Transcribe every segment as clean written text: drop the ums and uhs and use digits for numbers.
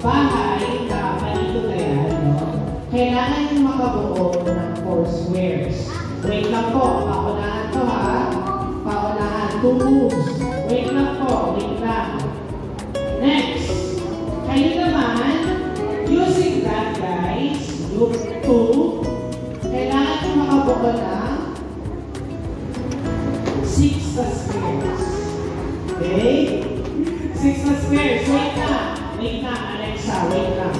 bahay na malito na yan, no? Kailangan yung makabuo ng 4 squares. Wait lang po, paunahan to ha. Paunahan, 2 moves. Wait lang po, wait lang. Next, kayo naman, using that guys, group 2, kailangan yung makabuo ng 6 na squares. Okay? 6 na squares. Wait na. Wait na, Alexa. Wait lang.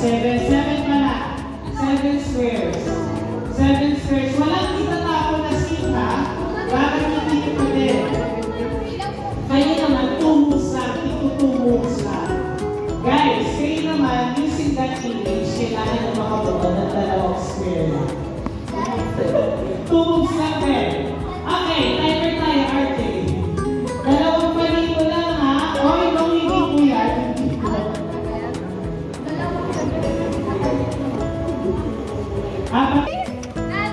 7 pala. 7 squares. 7 squares. Walang itatapon na skin ha. Bakit hindi nyo pa din? Kayo naman, 2 moves lang. Ito 2 moves lang. Guys, kayo naman, using that image, kailangan na makabuo ng 2 square lang. 2 moves lang din. Okay, timer tayo, RJ. 2 palito lang ha. Oy, no, hindi po yan.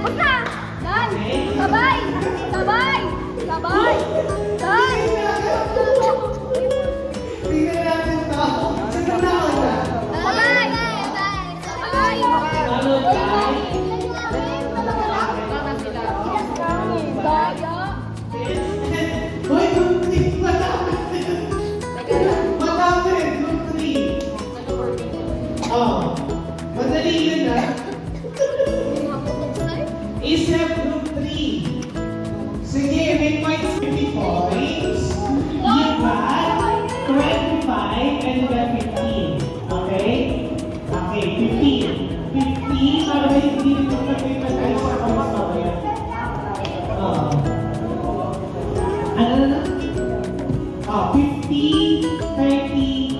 Basta! Dan! Sabay! Sabay! Sabay! Dan! Tingnan natin ito. Sige na ako na. Sabay! Sabay! Salud tayo. Hoy, group 3. Madami. Madami. Group 3. Oh. Madali yun ha. Isip group 3. Sige, may points 50 points. Give back 25 and then 15. Okay? Okay, 15. 15 para may hindi nito pagkita tayo sa points na kaya. Ano na? 50, 30,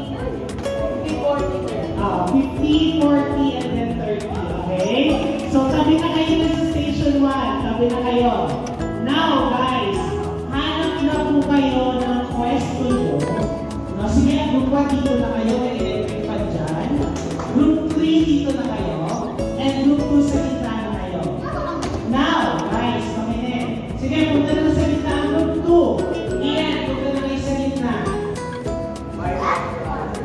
50, 40, and then 30. Okay? So, tabi na kayo na sa station 1. Tabi na kayo. Now, guys, hanap na po kayo ng question nyo. No, sige, group 1 dito na kayo. May electric fan dyan. Group 3 dito na kayo. And group 2 sa gitna na kayo. Now, guys, makinig. Sige, punta na sa gitna ang group 2. Ian, punta na kayo sa gitna.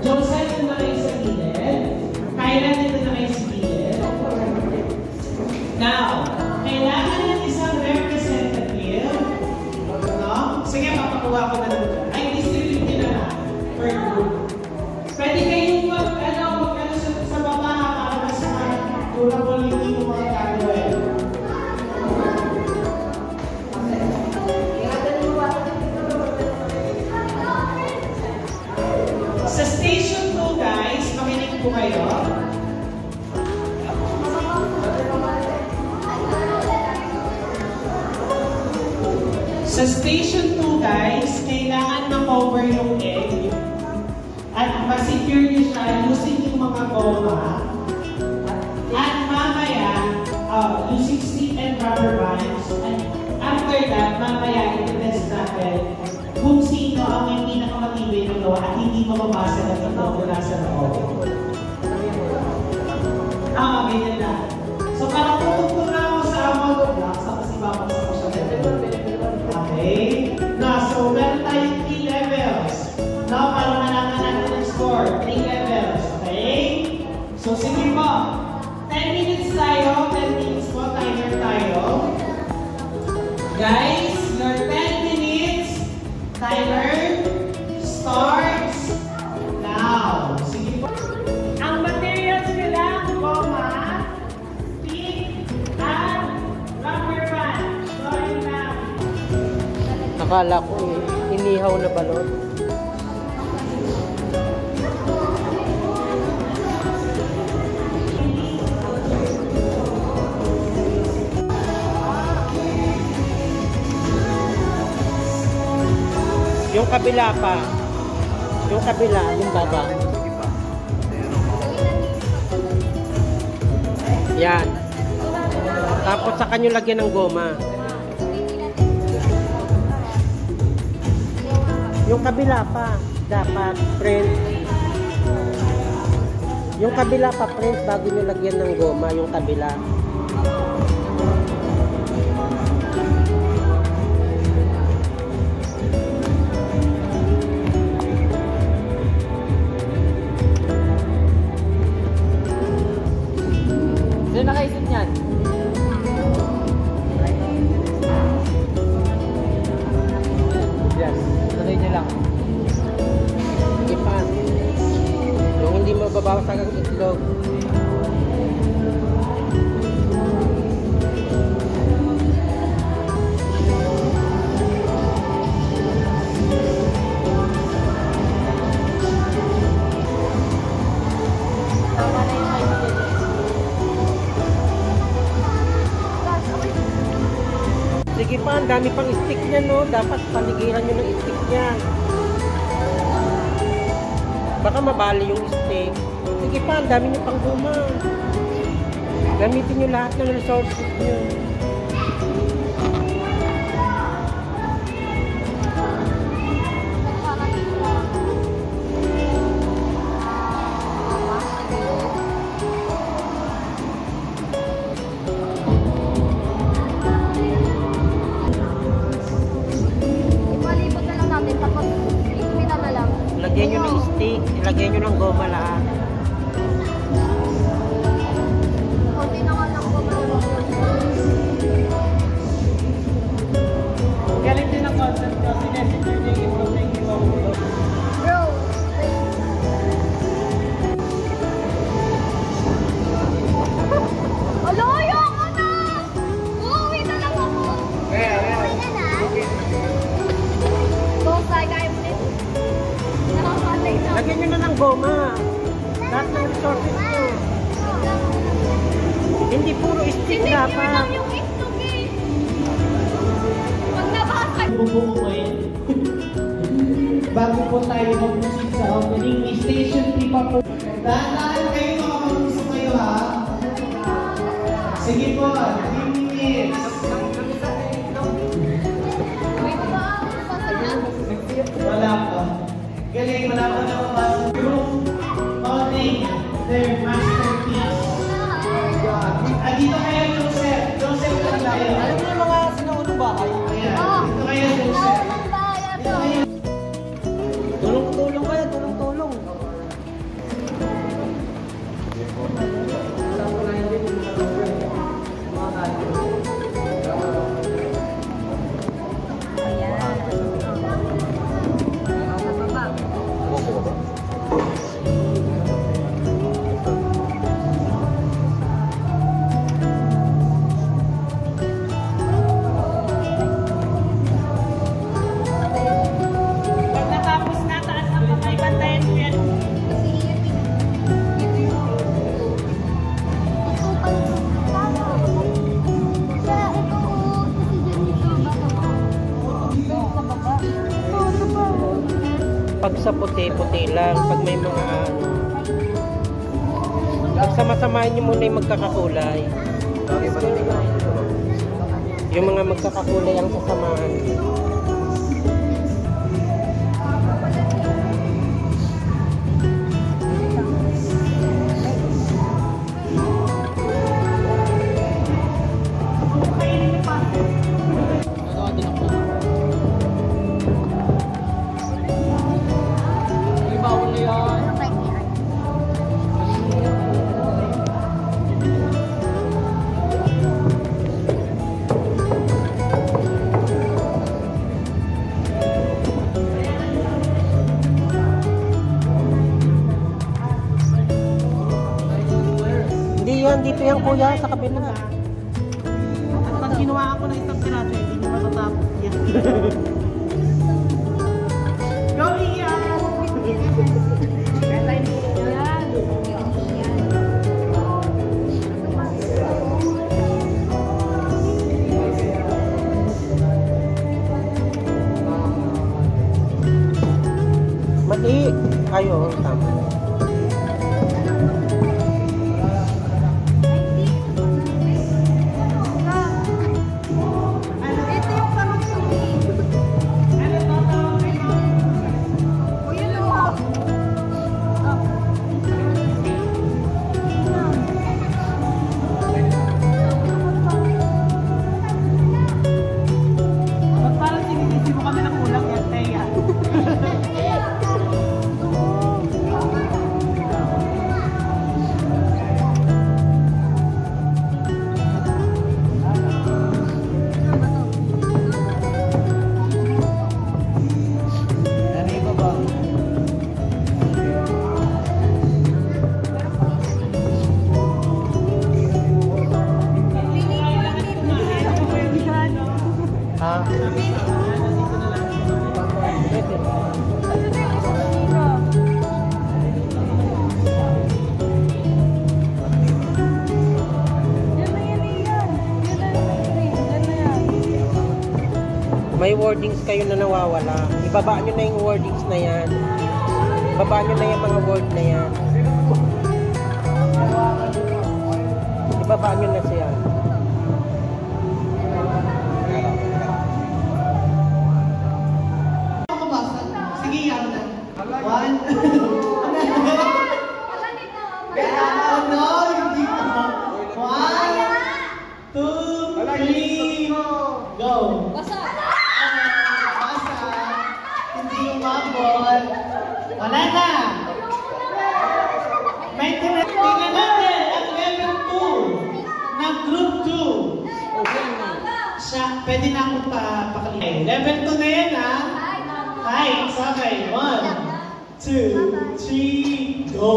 Joseph, punta na kayo sa gilid. Kyla, dito na kayo sa gilid. Now, kailangan ng isang representative. No? Sige, papakuha ko na lang. Ay, distribute nyo na per group. Pwede kayong mag-ano sa baba para mas durable yung mga gagawin. Sa station 2, guys, makinig po kayo. Sa station 2, guys, kailangan na-cover yung egg at ma-secure nyo siya using yung mga goma. At mamaya, using stick and rubber bands. And after that, mamaya, ito-test natin kung sino ang may pinakamatibay ng gawa at hindi mababasa na ito mula sa loob. Ganyan na. So, parang tutugtog na ako sa amount of blocks, tapos ibabasa ko siya. Okay? Now, so meron tayong 3 levels. Now, para malaman natin ang score. 3 levels. Okay? So, sige po. 10 minutes tayo. 10 minutes po. Timer tayo. Guys, your 10 minutes timer starts now. Sige po. Ang materials nila, goma, stick, at rubber band. Sorry now. Akala ko inihaw na balon. Yung kabila pa. Yung kabila, yung baba. Yan. Tapos sa kanyo lagyan ng goma. Yung kabila pa, dapat print. Yung kabila pa print bago nyo lagyan ng goma, yung kabila. Yan. Lagay niyo lang. Sige pa. Yung hindi mababawas ang itlog. Sige pa, ang dami pang stick niya, no? Dapat paligiran nyo ng stick niya. Baka mabali yung stick. Sige pa, ang dami niyo pang guma. Gamitin nyo lahat ng resources niyo. Lagyan nyo ng stick, ilagyan nyo ng goma lahat. Kunti na nga lang goma. Galing din ang concept ko. Sinesecure niya yung improving yung Bro. Alo, ayoko na! Uuwi na lang ako. Uuwi na na? Bonsai, kaya mo din. Nakakatay na. Lagyan nyo na ng goma. Lahat ng resources nyo. Hindi puro stick Hindi dapat. lang yung itlog eh. Pag nabasag. bubuo ko yun. Bago po tayo mag-proceed sa opening, may station 3 pa po. Dahan-dahan kayo mga mag-gusto kayo ha. Sige po, 3 minutes. Wala pa. Galing, wala pa na mabasa. Group holding their masterpiece. Dito kayo, Joseph. Joseph lang tayo. Alam mo yung mga sinaunong bahay? Ayan, dito kayo, Joseph. Tulong-tulong kayo, tulong-tulong. Pagkatapos na, taas ang kamay, bantayan mo yan. Pag sa puti-puti lang, pag may mga ano. Pagsama-samahin nyo muna yung magkakakulay. Yung mga magkakakulay ang sasamahan. Dito yan kuya, sa kabila. At pag ginawa ako ng isang piraso, hindi nyo matatapos yan. Go, Ian! Mali. Kayo, tama. Parang sinisisi mo kami ng kulang yan, Teya. wordings kayo na nawawala. Ibaba nyo na yung wordings na yan. Ibaba nyo na yung mga word na yan. Ibaba nyo na siya. Sige, yan na. 1. No, hindi ko. 1, 2, 3, go. Basa. Basa. Hindi umabot. Wala na. Maintenance. Tingnan natin ang level 2 ng group 2. Siya, pwede na akong pakalimutan. Level 2 na yan, ha? Hi, sabay. 1, 2, 3, go.